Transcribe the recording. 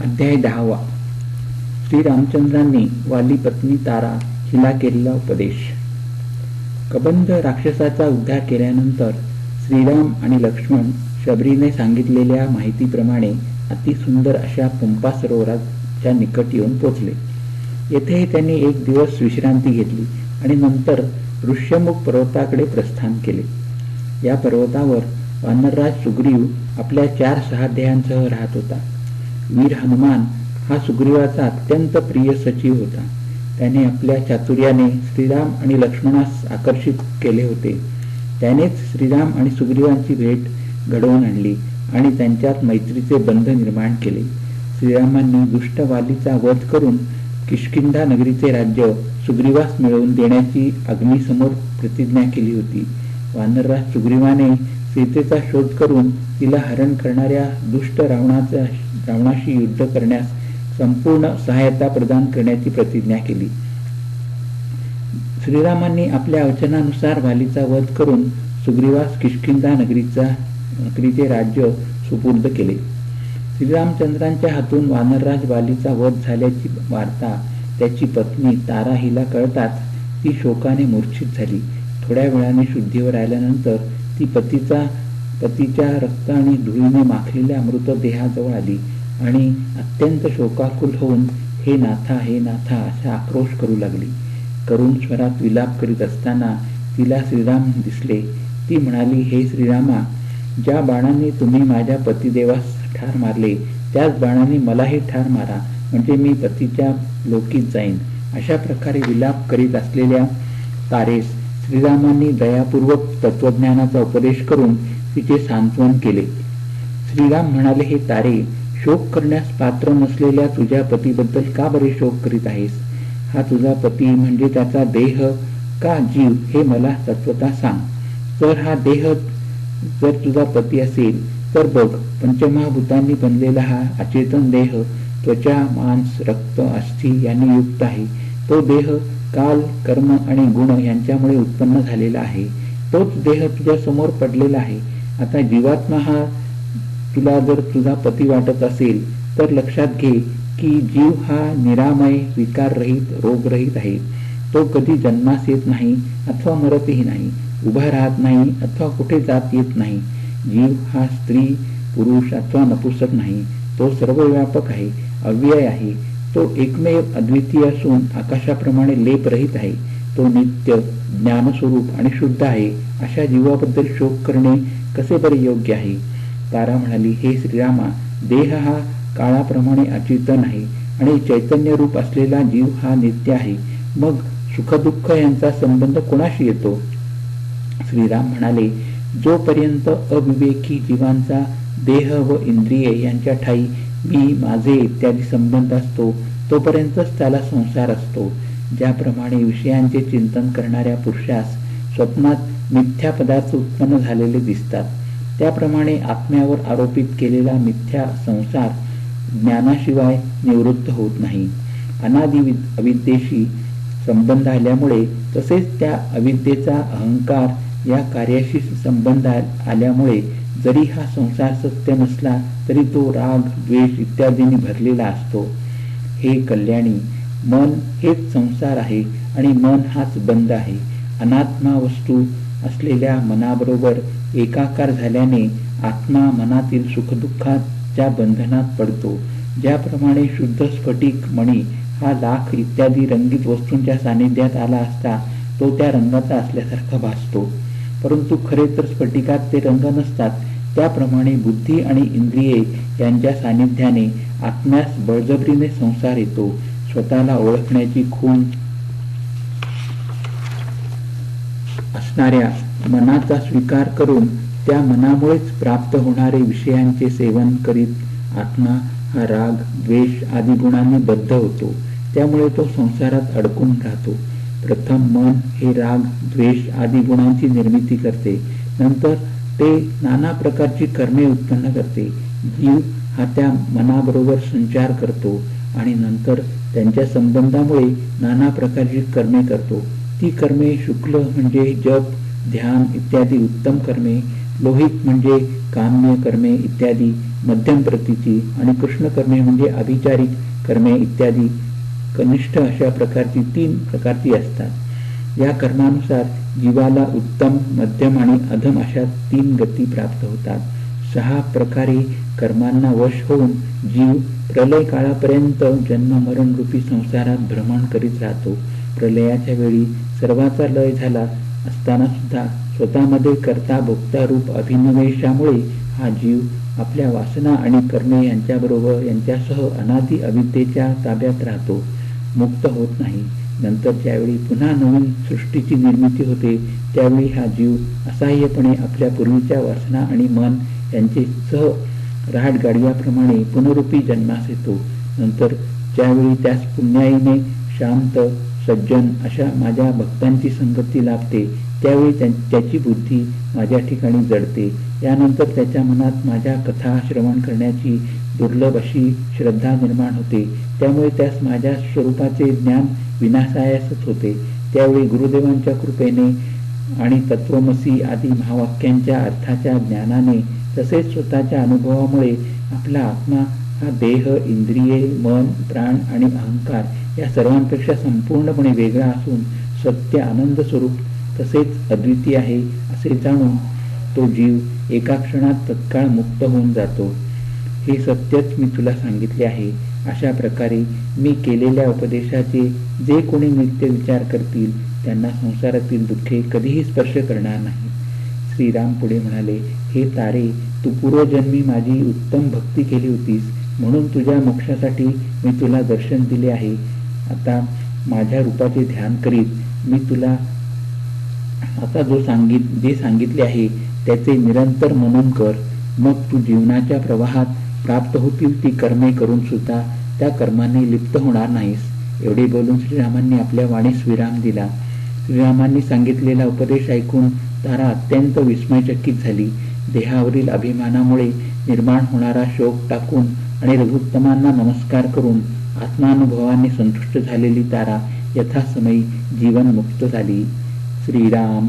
अध्याय 10. श्रीरामचंद्रांनी वाली पत्नी तारा हिला केलेला उपदेश. कबंध राक्षसाचा उद्धार केल्यानंतर श्रीराम आणि लक्ष्मण शबरीने सांगितलेल्या माहितीप्रमाणे अतिसुंदर अशा पंपा सरोवराच्या निकट येऊन पोचले. येथेही त्यांनी एक दिवस विश्रांती घेतली आणि नंतर ऋष्यमुख पर्वताकडे प्रस्थान केले. या पर्वतावर वानरराज सुग्रीव आपल्या 4 सहाध्यायांसह राहत होता. वीर हनुमान हा सुग्रीवाचा अत्यंत प्रिय सचिव होता. त्याने आपल्या चातुर्याने श्रीराम आणि लक्ष्मणास आकर्षित केले होते. त्यानेच श्रीराम आणि सुग्रीवांची भेट घडवून आणली आणि त्यांच्यात मैत्रीचे बंध निर्माण केले. श्रीरामांनी दुष्ट वालीचा वध करून किष्किंधा नगरीचे राज्य सुग्रीवास मिळवून देण्याची अग्नीसमोर प्रतिज्ञा केली होती. वानरराज सुग्रीवाने सीतेचा शोध करून तिला हरण करणाऱ्या दुष्ट रावणाशी युद्ध करण्यास संपूर्ण सहायता प्रदान करण्याची प्रतिज्ञा केली. श्रीरामांनी आपल्या वचनानुसार वालीचा वध करून सुग्रीवास किष्किंधा नगरीचे राज्य सुपूर्द केले. श्रीरामचंद्रांच्या हातून वानरराज वालीचा वध झाल्याची वार्ता त्याची पत्नी तारा हिला कळताच ती शोकाने मूर्छित झाली. थोड्या वेळाने शुद्धीवर आल्यानंतर ती पतीच्या रक्त आणि धुळीने माखलेल्या मृतदेहाजवळ आली आणि अत्यंत शोकाकुल होऊन हे नाथा हे नाथा असा आक्रोश करू लागली. करुण स्वरात विलाप करीत असताना तिला श्रीराम दिसले. ती म्हणाली, हे श्रीरामा, ज्या बाणांनी तुम्ही माझ्या पतिदेवास ठार मारले त्याच बाणांनी मलाही ठार मारा, म्हणजे मी पतीच्या लोकीत जाईन. अशा प्रकारे विलाप करीत असलेल्या तारेस श्रीरामांनी दयापूर्वक तत्वज्ञानाचा उपदेश करून तिचे सांत्वन केले. श्रीराम म्हणाले, हे तारे, शोक करण्यास पात्र नसलेल्या तुझ्या पतीबद्दल का बरे शोक करीत आहेस? हा तुझा पती म्हणजे त्याचा देह का जीव हे मला तत्वता सांग. तर हा देह जर तुझा पती असेल तर बघ, पंचमहाभूतांनी बनलेला हा अचेतन देह त्वचा, मांस, रक्त, अस्थि यांनी युक्त आहे. तो देह काल, कर्म आणि गुण यांच्यामुळे उत्पन्न झालेला आहे. तोच देह तुझ्या समोर पडलेला आहे. आता जीवात्मा हा तुला जर तुझा पती वाटत असेल तर लक्षात घे की जीव हा निरामय, विकाररहित, रोगरहित आहे. तो कधी जन्मास येत नाही अथवा मरतही नाही, उभा राहत नाही अथवा कुठे जात येत नाही. जीव हा स्त्री, पुरुष अथवा नपुसक नाही. तो सर्वव्यापक आहे, अव्यय आहे. तो एकमेव अद्वितीय असून आकाशाप्रमाणे लेपरहित आहे. तो नित्य, ज्ञानस्वरूप आणि शुद्ध आहे. अशा जीवाबद्दल शोक करणे कसे बरे योग्य आहे? तारा म्हणाली, हे श्रीरामा, देह हा काळाप्रमाणे अचेतन आहे आणि चैतन्य रूप असलेला जीव हा नित्य आहे. मग सुखदुःख यांचा संबंध कोणाशी येतो? श्रीराम म्हणाले, जोपर्यंत अविवेकी जीवांचा देह व इंद्रिये यांच्या ठाई मी, माझे इत्यादी संबंध असतो तोपर्यंतच त्याला संसार असतो. ज्याप्रमाणे विषयांचे चिंतन करणाऱ्या पुरुषास स्वप्नात मिथ्या पदार्थ उत्पन्न झालेले दिसतात, त्याप्रमाणे आत्म्यावर आरोपित केलेला मिथ्या संसार ज्ञानाशिवाय निवृत्त होत नाही. अनादि अविद्येशी संबंध आल्यामुळे तसेच त्या अविद्येचा अहंकार या कार्याशी संबंध आल्यामुळे जरी हा संसार सत्य नसला तरी तो राग, द्वेष इत्यादींनी भरलेला असतो. हे कल्याणी, मन हेच संसार आहे आणि मन हाच बंध आहे. अनात्मा वस्तू असलेल्या मनाबरोबर एकाकार झाल्याने आत्मा मनातील सुखदुःखाच्या बंधनात पडतो. ज्याप्रमाणे शुद्ध स्फटिक मणी हा लाख इत्यादी रंगीत वस्तूंच्या सानिध्यात आला असता तो त्या रंगाचा असल्यासारखा भासतो, परंतु खरे तर स्फटिकात ते रंग नसतात. त्याप्रमाणे बुद्धी आणि इंद्रिये यांच्या सानिध्याने आत्म्यास बळजबरीने संसार येतो. स्वतःला ओळखण्याची खूण असणाऱ्या मनाचा स्वीकार करून त्या मनामुळेच प्राप्त होणारे विषयांचे सेवन करीत आत्मा हा राग, द्वेष आदी गुणांनी बद्ध होतो. त्यामुळे तो संसारात अडकून राहतो. प्रथम मन हे राग, द्वेष आदी गुणांची निर्मिती करते. नंतर ते नाना प्रकारची कर्मे उत्पन्न करते. जीव हा त्या मनाबरोबर संचार करतो आणि नंतर त्यांच्या संबंधामुळे नाना प्रकारची कर्मे करतो. ती कर्मे शुक्ल म्हणजे जप, ध्यान इत्यादी उत्तम कर्मे लोहित म्हणजे काम्य कर्मे इत्यादी मध्यम प्रतीची आणि कृष्ण कर्मे म्हणजे अभिचारिक कर्मे इत्यादी कनिष्ठ अशा प्रकारची 3 प्रकारची असतात. या कर्मानुसार जीवाला उत्तम, मध्यम आणि अधम अशा 3 गती प्राप्त होतात. 6 प्रकारे कर्मांना वश होऊन जीव प्रलय काळापर्यंत जन्म मरण रूपी संसारात भ्रमण करीत राहतो. प्रलयाच्या वेळी सर्वाचा लय झाला असताना सुद्धा स्वतःमध्ये कर्ता भोक्ता रूप अभिनिवेशामुळे हा जीव आपल्या वासना आणि कर्मे यांच्यासह अनादि अविद्येच्या ताब्यात राहतो, मुक्त होत नाही. नंतर ज्यावेळी पुन्हा नवीन सृष्टीची निर्मिती होते त्यावेळी हा जीव असहाय्यपणे आपल्या पूर्वीच्या वासना आणि मन यांचे सह रहाटगाडव्याप्रमाणे पुनरुपी जन्मास येतो. नंतर ज्यावेळी त्यास पुण्याईने शांत सज्जन अशा माझ्या भक्तांची संगती लाभते त्यावेळी त्याची बुद्धी माझ्या ठिकाणी जडते. यानंतर त्याच्या मनात माझ्या कथा श्रवण करण्याची दुर्लभ अशी श्रद्धा निर्माण होते. त्यामुळे त्यास माझ्या स्वरूपाचे ज्ञान विनासायासच होते. त्यावेळी गुरुदेवांच्या कृपेने आणि तत्वमसी आदी महावाक्यांच्या अर्थाच्या ज्ञानाने तसेच स्वतःच्या अनुभवामुळे आपला आत्मा हा देह, इंद्रिये, मन, प्राण आणि अहंकार या सर्वांपेक्षा संपूर्णपणे वेगळा असून सत्य आनंद स्वरूप तसेच अद्वितीय आहे असे जाणून तो जीव एका क्षणात तत्काळ मुक्त होऊन जातो. हे सत्यच मी तुला सांगितले आहे. अशा प्रकारे मी केलेल्या उपदेशाचे जे कोणी नित्य विचार करतील त्यांना संसारातील दुःखे कधीही स्पर्श करणार नाही. श्रीराम पुढे म्हणाले, हे तारे, तू पूर्वजन्मी माझी उत्तम भक्ती केली होतीस म्हणून तुझ्या मोक्षासाठी मी तुला दर्शन दिले आहे. आता माझ्या रूपाचे ध्यान करीत मी तुला आता जे सांगितले आहे त्याचे निरंतर मनन कर. मग तू जीवनाच्या प्रवाहात प्राप्त होतील ती कर्मे करून सुद्धा त्या कर्मांनी लिप्त होणार नाहीस. एवढे बोलून श्रीरामांनी आपल्या वाणीस विराम दिला. श्रीरामांनी सांगितलेला उपदेश ऐकून तारा अत्यंत विस्मयचकित झाली. देहावरील अभिमानामुळे निर्माण होणारा शोक टाकून आणि रघुत्तमांना नमस्कार करून आत्मानुभवाने संतुष्ट झालेली तारा यथासमयी जीवनमुक्त झाली. श्रीराम.